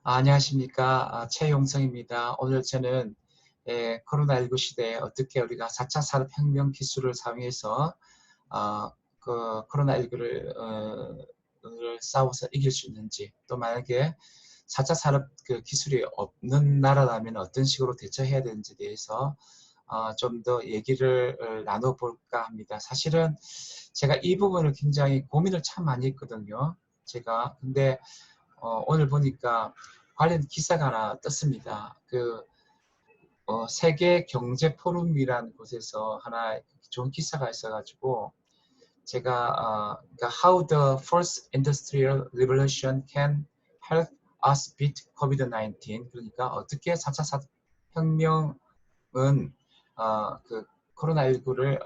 안녕하십니까. 최용성입니다. 오늘 저는 코로나19 시대에 어떻게 우리가 4차 산업혁명 기술을 사용해서 코로나19를 싸워서 이길 수 있는지, 또 만약에 4차 산업 그 기술이 없는 나라라면 어떤 식으로 대처해야 되는지에 대해서 좀 더 얘기를 나눠볼까 합니다. 사실은 제가 이 부분을 굉장히 고민을 참 많이 했거든요. 근데 오늘 보니까 관련 기사가 하나 떴습니다. 세계 경제 포럼이라는 곳에서 하나 좋은 기사가 있어가지고 그러니까 How the First Industrial Revolution Can Help Us Beat COVID-19. 그러니까 어떻게 4차 혁명은 코로나19를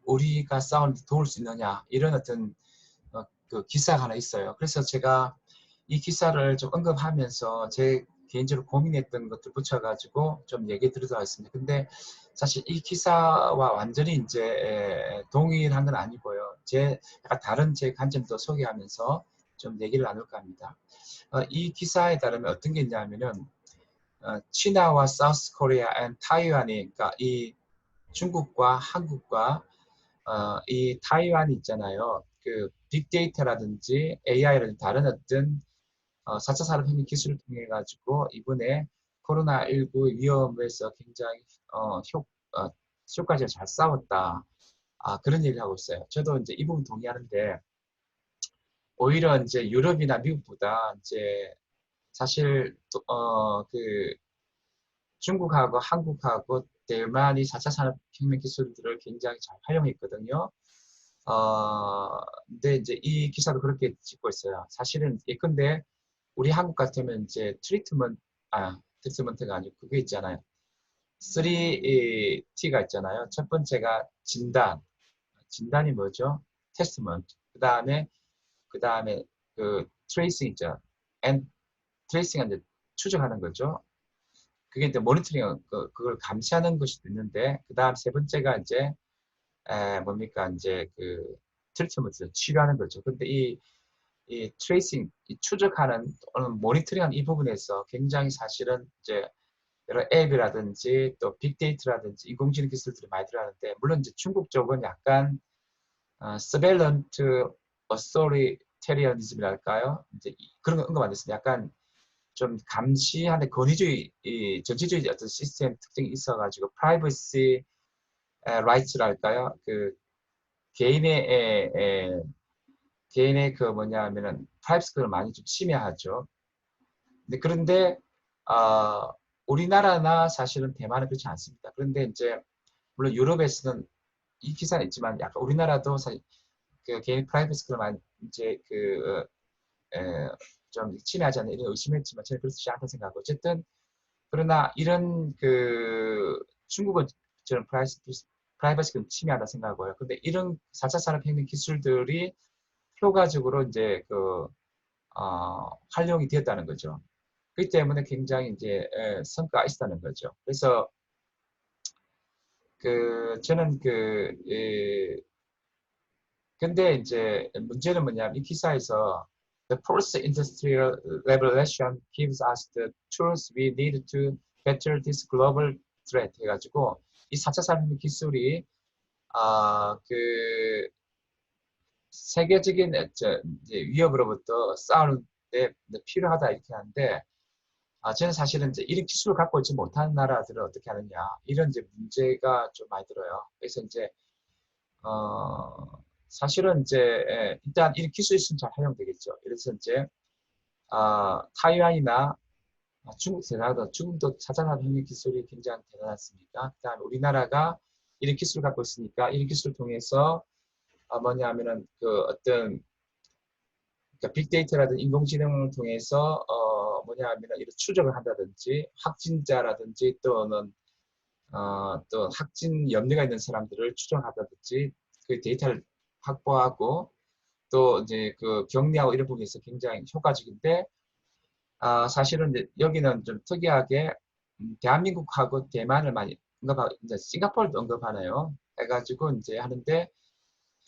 우리가 싸우는데 도울 수 있느냐, 이런 어떤 그 기사가 하나 있어요. 그래서 제가 이 기사를 좀 언급하면서 제 개인적으로 고민했던 것들 붙여가지고 좀 얘기 드리도록 하겠습니다. 근데 사실 이 기사와 완전히 이제 동일한 건 아니고요. 약간 다른 제 관점도 소개하면서 좀 얘기를 나눌까 합니다. 이 기사에 따르면 어떤 게 있냐면은 치나와 사우스 코리아 앤 타이완이, 그러니까 이 중국과 한국과 이 타이완이 있잖아요. 그 빅데이터라든지 AI라든지 다른 어떤 4차 산업혁명 기술을 통해 가지고 이번에 코로나19 위험에서 굉장히 효과적으로 잘 싸웠다. 그런 얘기를 하고 있어요. 저도 이제 이 부분 동의하는데, 오히려 이제 유럽이나 미국보다 이제 사실 중국하고 한국하고 대만이 4차 산업혁명 기술들을 굉장히 잘 활용했거든요. 근데 이제 이 기사도 그렇게 짚고 있어요. 사실은 예컨대 우리 한국 같으면 이제 트리트먼트가 아니고 그게 있잖아요. 3T가 있잖아요. 첫 번째가 진단이 뭐죠? 테스트먼트. 그 다음에 트레이싱 있죠. 앤 트레이싱은 이제 추적하는 거죠. 그게 이제 모니터링, 그걸 감시하는 것이 있는데, 그 다음 세 번째가 이제 뭡니까, 이제 트리트먼트, 치료하는 거죠. 근데 이 트레이싱, 이 추적하는 또는 모니터링하는 이 부분에서 굉장히 사실은 이제 여러 앱이라든지 또 빅데이터라든지 인공지능 기술들이 많이 들어가는데, 물론 이제 중국 쪽은 약간 서베일런트 어소리테리언즘이랄까요? 이제 그런 거 언급 안 됐습니다. 약간 좀 감시하는 권위주의, 전체주의 어떤 시스템 특징이 있어가지고 프라이버시 라이츠랄까요? 개인의 개인의 뭐냐 하면은 프라이버시를 많이 좀 침해하죠. 그런데 우리나라나 사실은 대만은 그렇지 않습니다. 그런데 이제 물론 유럽에서는 이 기사는 있지만 약간 우리나라도 사실 그 개인 프라이버시를 많이 이제 좀 침해하지 않는 이런 의심했지만 저는 그렇지 않다 생각하고, 어쨌든 그러나 이런 중국은 저는 프라이버시가 침해하다 생각하고요. 근데 이런 4차 산업혁명 기술들이 효과적으로 이제 활용이 되었다는 거죠. 그렇기 때문에 굉장히 이제 성과가 있었다는 거죠. 그래서 저는 근데 이제 문제는 뭐냐면 이 기사에서 The first industrial revolution gives us the tools we need to battle this global threat 해가지고 이 4차 산업 기술이 세계적인 이제 위협으로부터 싸우는 데 필요하다 이렇게 하는데, 저는 사실은 이제 이런 기술을 갖고 있지 못한 나라들은 어떻게 하느냐, 이런 이제 문제가 좀 많이 들어요. 그래서 이제 사실은 이제 일단 이런 기술이 있으면 잘 활용되겠죠. 그래서 이제 타이완이나 중국 대단하다. 중국도 자산한 협력 기술이 굉장히 대단하습니까? 그다음에 우리나라가 이런 기술을 갖고 있으니까 이런 기술을 통해서 뭐냐 하면은 어떤 그러니까 빅데이터라든지 인공지능을 통해서 뭐냐 하면 이런 추적을 한다든지 확진자라든지 또는 또 확진 염려가 있는 사람들을 추적하다든지 그 데이터를 확보하고 또 이제 격리하고 이런 부분에서 굉장히 효과적인데, 사실은 이제 여기는 좀 특이하게 대한민국하고 대만을 많이 언급하고 이제 싱가포르도 언급하네요. 해가지고 이제 하는데,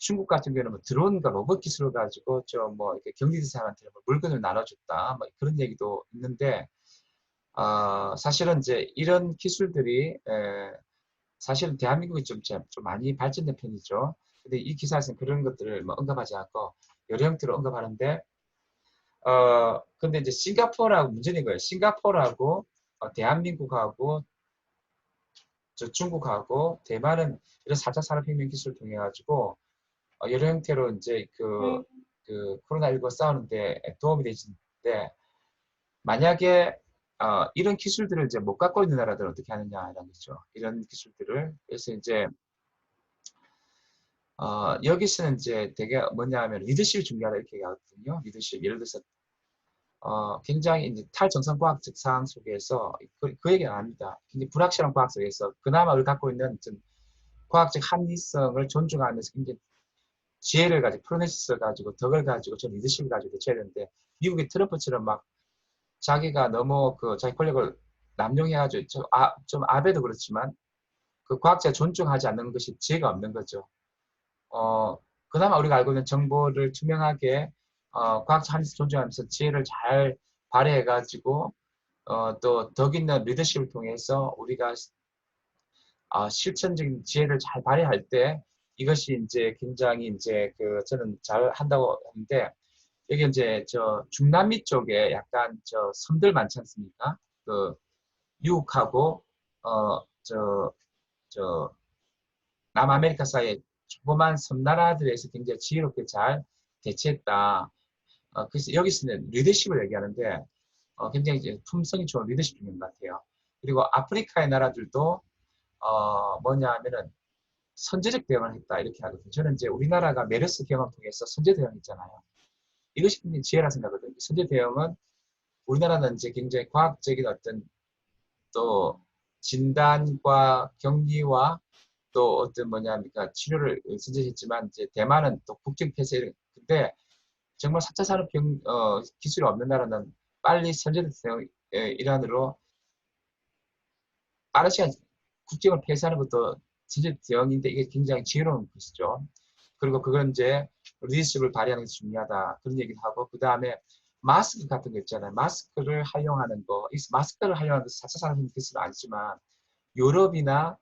중국 같은 경우는 뭐 드론과 로봇 기술을 가지고 좀 뭐 이렇게 경기지사한테 뭐 물건을 나눠줬다 뭐 그런 얘기도 있는데 사실은 이제 이런 기술들이 사실은 대한민국이 좀 많이 발전된 편이죠. 근데 이 기사에서는 그런 것들을 뭐 언급하지 않고 여러 형태로 언급하는데 근데 이제 싱가포르하고 문제는 거예요. 싱가포르하고 대한민국하고 중국하고 대만은 이런 4차 산업혁명 기술을 통해 가지고 여러 형태로 이제 그 코로나19 싸우는데 도움이 되는데 만약에 이런 기술들을 이제 못 갖고 있는 나라들은 어떻게 하느냐라는 거죠. 이런 기술들을. 그래서 이제 여기서는 이제 되게 뭐냐 하면 리더십이 중요하다 이렇게 얘기하거든요. 리더십. 예를 들어서 굉장히 이제 탈정상과학적 상황 속에서 그 얘기는 아닙니다. 굉장히 불확실한 과학 속에서 그나마 우리 갖고 있는 좀 과학적 합리성을 존중하면서 굉장히 지혜를 가지고 프로네시스 가지고 덕을 가지고 전 리더십을 가지고 대처해야 되는데 미국의 트럼프처럼 막 자기가 너무 그 자기 권력을 남용해가지고 좀 아베도 그렇지만 그 과학자 존중하지 않는 것이 지혜가 없는 거죠. 그나마 우리가 알고 있는 정보를 투명하게 과학자 합리성 존중하면서 지혜를 잘 발휘해가지고 또 덕 있는 리더십을 통해서 우리가 실천적인 지혜를 잘 발휘할 때 이것이 이제 굉장히 이제 그 저는 잘 한다고 하는데 여기 이제 저 중남미 쪽에 약간 저 섬들 많지 않습니까? 그 미국하고 저 남아메리카 사이에 조그만 섬나라들에서 굉장히 지혜롭게 잘 대처했다. 그래서 여기서는 리더십을 얘기하는데 굉장히 이제 품성이 좋은 리더십 중인 것 같아요. 그리고 아프리카의 나라들도 뭐냐 하면은 선제적 대응을 했다 이렇게 하거든요. 저는 이제 우리나라가 메르스 경험 통해서 선제 대응 있잖아요. 이것이 굉장히 지혜라 생각하거든요. 선제 대응은 우리나라는 이제 굉장히 과학적인 어떤 또 진단과 격리와 또 어떤 뭐냐니까 치료를 선제했지만 이제 대만은 또 국경 폐쇄 근데 정말 4차 산업 기술이 없는 나라는 빨리 선제 대응 일환으로 빠른 시간 국경을 폐쇄하는 것도 선제 대응인데 이게 굉장히 지혜로운 것이죠. 그리고 그건 이제 리더십을 발휘하는 게 중요하다 그런 얘기를 하고 그 다음에 마스크 같은 거 있잖아요. 마스크를 활용하는 거, 마스크를 활용하는 것은 4차 산업혁명 기술은 아니지만 유럽이나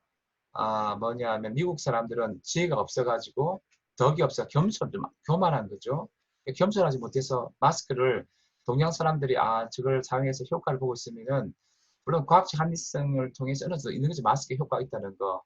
뭐냐 하면 미국 사람들은 지혜가 없어가지고 덕이 없어 교만한 거죠. 겸손하지 못해서 마스크를 동양 사람들이 저걸 사용해서 효과를 보고 있으면은 물론 과학적 합리성을 통해서 어느 정도 있는 거지 마스크에 효과가 있다는 거.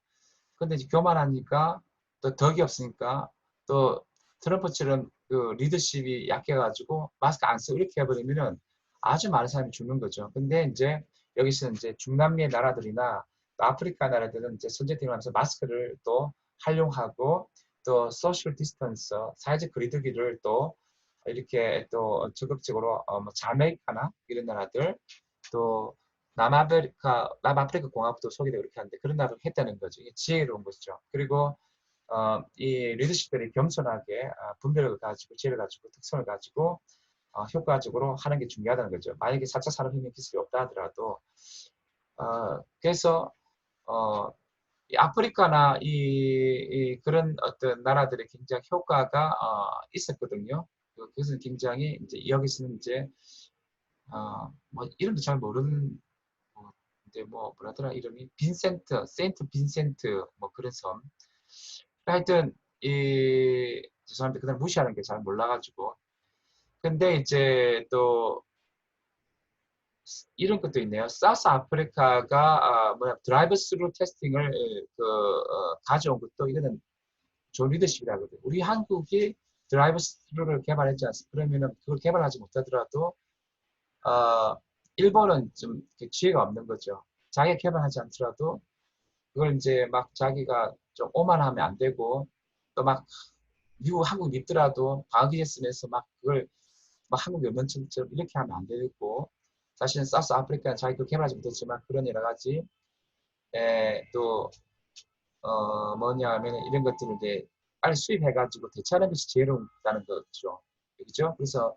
근데 이제 교만하니까 또 덕이 없으니까 또 트럼프처럼 그 리더십이 약해가지고 마스크 안 쓰고 이렇게 해버리면은 아주 많은 사람이 죽는 거죠. 근데 이제 여기서는 이제 중남미의 나라들이나 또 아프리카 나라들은 이제 선제 대응하면서 마스크를 또 활용하고 또 소셜 디스턴스, 사회적 거리두기를 또 이렇게 또 적극적으로 뭐 자메이카나 이런 나라들 또 남아프리카 공화국도 소개되고 이렇게 하는데 그런 나라도 했다는 거죠. 이게 지혜로운 것이죠. 그리고 이 리더십들이 겸손하게 분별을 가지고 지혜를 가지고 특성을 가지고 효과적으로 하는 게 중요하다는 거죠. 만약에 4차 산업혁명 기술이 없다 하더라도 그래서 이 아프리카나 그런 어떤 나라들의 굉장히 효과가 있었거든요. 그것은 굉장히 이제 여기서는 이제 뭐 이름도 잘 모르는 이제 뭐 뭐라더라 이름이 세인트 빈센트 뭐 그런 섬. 하여튼 죄송합니다. 그날 무시하는 게 잘 몰라가지고. 근데 이제 또 이런 것도 있네요. 사우스 아프리카가 드라이브 스루 테스팅을 가져온 것도 이거는 좋은 리더십이라거든요. 우리 한국이 드라이브 스루를 개발했지 않습니까? 그러면은 그걸 개발하지 못하더라도 일본은 좀 지혜가 없는 거죠. 자기가 개발하지 않더라도 그걸 이제 막 자기가 좀 오만하면 안 되고 또 막 미국 한국 믿더라도 방어기제 쓰면서 막 그걸 막 한국 연맹처럼 이렇게 하면 안 되고 사실은 사우스 아프리카는 자기가 개발하지 못했지만 그런 여러 가지 또 뭐냐 하면 이런 것들을 이제 빨리 수입해가지고 대처하는 것이 지혜롭다는 거죠. 그렇죠? 그래서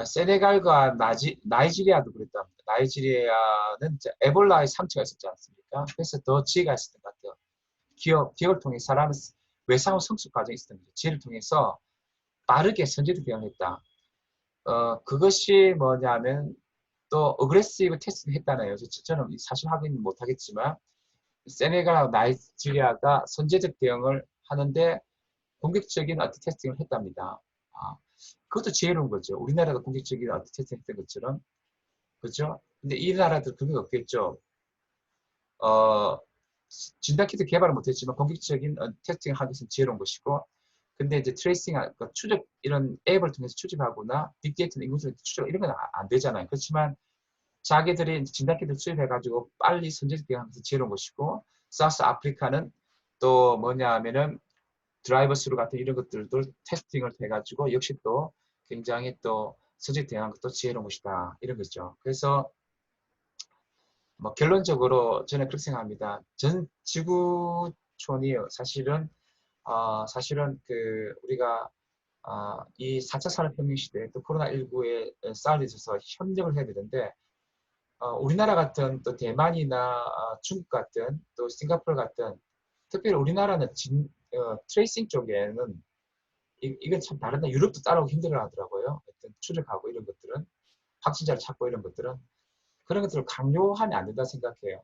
세네갈과 나이지리아도 그랬답니다. 나이지리아는 에볼라의 상처가 있었지 않습니까? 그래서 더 지혜가 있었던 것 같아요. 기업을 통해 사람을 외상후 성숙 과정이 있었던 거죠. 지혜를 통해서 빠르게 선제적 대응을 했다. 그것이 뭐냐면 또 어그레시브 테스트를 했다네요. 저는 사실 확인 못하겠지만 세네갈하고 나이지리아가 선제적 대응을 하는데 공격적인 어떤 테스팅을 했답니다. 그것도 지혜로운 거죠. 우리나라가 공격적인 어떤 테스팅 했던 것처럼. 그죠? 근데 이 나라들 그런 게 없겠죠. 어, 진단키트 개발을 못했지만 공격적인 테스팅을 하기 위해서 지혜로운 것이고, 근데 이제 트레이싱, 그러니까 추적, 이런 앱을 통해서 추적하거나 빅데이터나 인공지능 추적, 이런 건 안 되잖아요. 그렇지만 자기들이 진단키트를 수입해가지고 빨리 선제적 대응하면서 지혜로운 것이고, 사우스 아프리카는 또 뭐냐 하면은 드라이버 스루 같은 이런 것들도 테스팅을 해가지고 역시 또 굉장히 또 선제적 대응한 것도 지혜로운 것이다. 이런 거죠. 그래서 뭐 결론적으로 저는 그렇게 생각합니다. 전 지구촌이 사실은 그 우리가 이 4차 산업혁명 시대 또 코로나19에 싸울 있어서 협력을 해야 되는데 우리나라 같은 또 대만이나 중국 같은 또 싱가포르 같은 특별히 우리나라는 트레이싱 쪽에는 이건 참 다른데 유럽도 따라오기 힘들어 하더라고요. 어떤 추적하고 이런 것들은 확진자를 찾고 이런 것들은 그런 것들을 강요하면 안 된다 생각해요.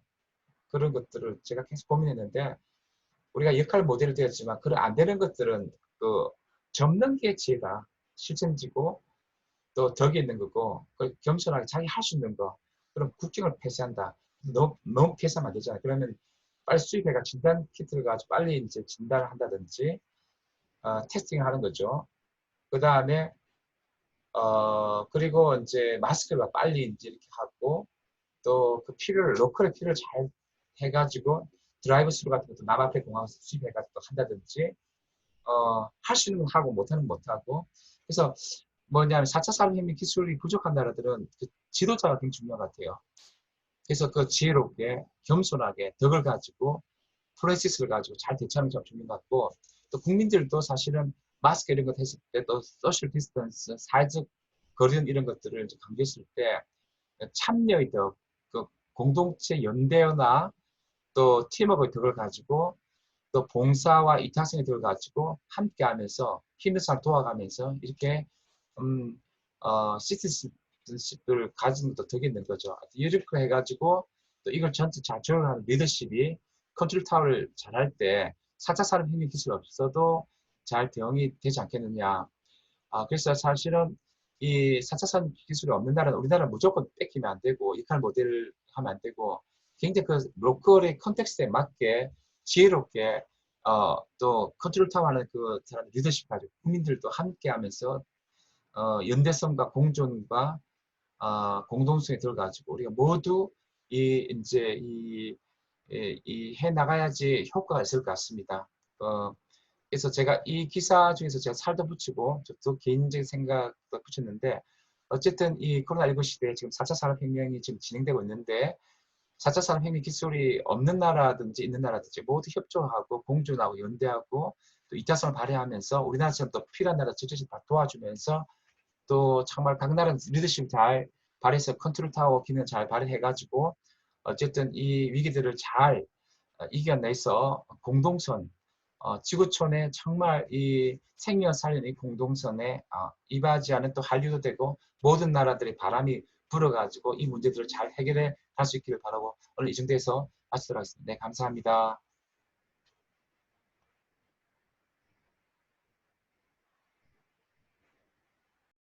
그런 것들을 제가 계속 고민했는데 우리가 역할 모델이 되었지만 그런 안 되는 것들은 그 접는 게 지혜가 실천지고 또 덕이 있는 거고 겸손하게 자기 할 수 있는 거 그럼 국경을 폐쇄한다. 너무 폐쇄하면 안 되잖아요. 그러면 빨리 수입해가 진단 키트를 가지고 빨리 이제 진단을 한다든지 테스팅을 하는 거죠. 그 다음에 그리고 이제 마스크를 빨리 이제 이렇게 하고 또 그 로컬의 필요를 잘 해가지고 드라이브 스루 같은 것도 남 앞에 공항에서 수입해가지고 한다든지 할 수 있는 건 하고 못하는 건 못하고 그래서 뭐냐면 4차 산업혁명 기술이 부족한 나라들은 그 지도자가 굉장히 중요한 것 같아요. 그래서 그 지혜롭게 겸손하게 덕을 가지고 프로세스를 가지고 잘 대처하는 게 중요한 것 같고 또 국민들도 사실은 마스크 이런 것 했을 때 또 소셜 디스턴스, 사회적 거리낌 이런 것들을 강조했을 때 참여의 덕, 그 공동체 연대나 또 팀워크의 덕을 가지고 또 봉사와 이타성의 덕을 가지고 함께하면서 힘을 도와가면서 이렇게 시티즌십을 가진 것도 덕이 있는 거죠. 이렇게 해가지고 또 이걸 전체 잘 조율하는 리더십이 컨트롤 타워를 잘할 때 4차 산업혁명 기술이 없어도 잘 대응이 되지 않겠느냐. 그래서 사실은 이 4차 산업 기술이 없는 나라는 우리나라는 무조건 뺏기면 안 되고 역할 모델을 하면 안 되고 굉장히 그 로컬의 컨텍스트에 맞게 지혜롭게 또 컨트롤 타워하는 그 사람 리더십 가지고 국민들도 함께 하면서 연대성과 공존과 공동성에 들어가지고 우리가 모두 이제 해 나가야지 효과가 있을 것 같습니다. 그래서 제가 이 기사 중에서 제가 살도 붙이고 또 개인적인 생각도 붙였는데 어쨌든 이 코로나19 시대에 지금 4차 산업혁명이 지금 진행되고 있는데 4차 산업혁명 기술이 없는 나라든지 있는 나라든지 모두 협조하고 공존하고 연대하고 또 이타성을 발휘하면서 우리나라처럼 또 필요한 나라 전체씩 다 도와주면서 또 정말 각 나라 리더십 잘 발휘해서 컨트롤 타워 기능 잘 발휘해가지고 어쨌든 이 위기들을 잘 이겨내서 공동선 지구촌에 정말 이 생명 살리는 이 공동선에 이바지하는 또 한류도 되고 모든 나라들의 바람이 불어가지고 이 문제들을 잘 해결해 갈 수 있기를 바라고 오늘 이 정도에서 마치도록 하겠습니다. 네, 감사합니다.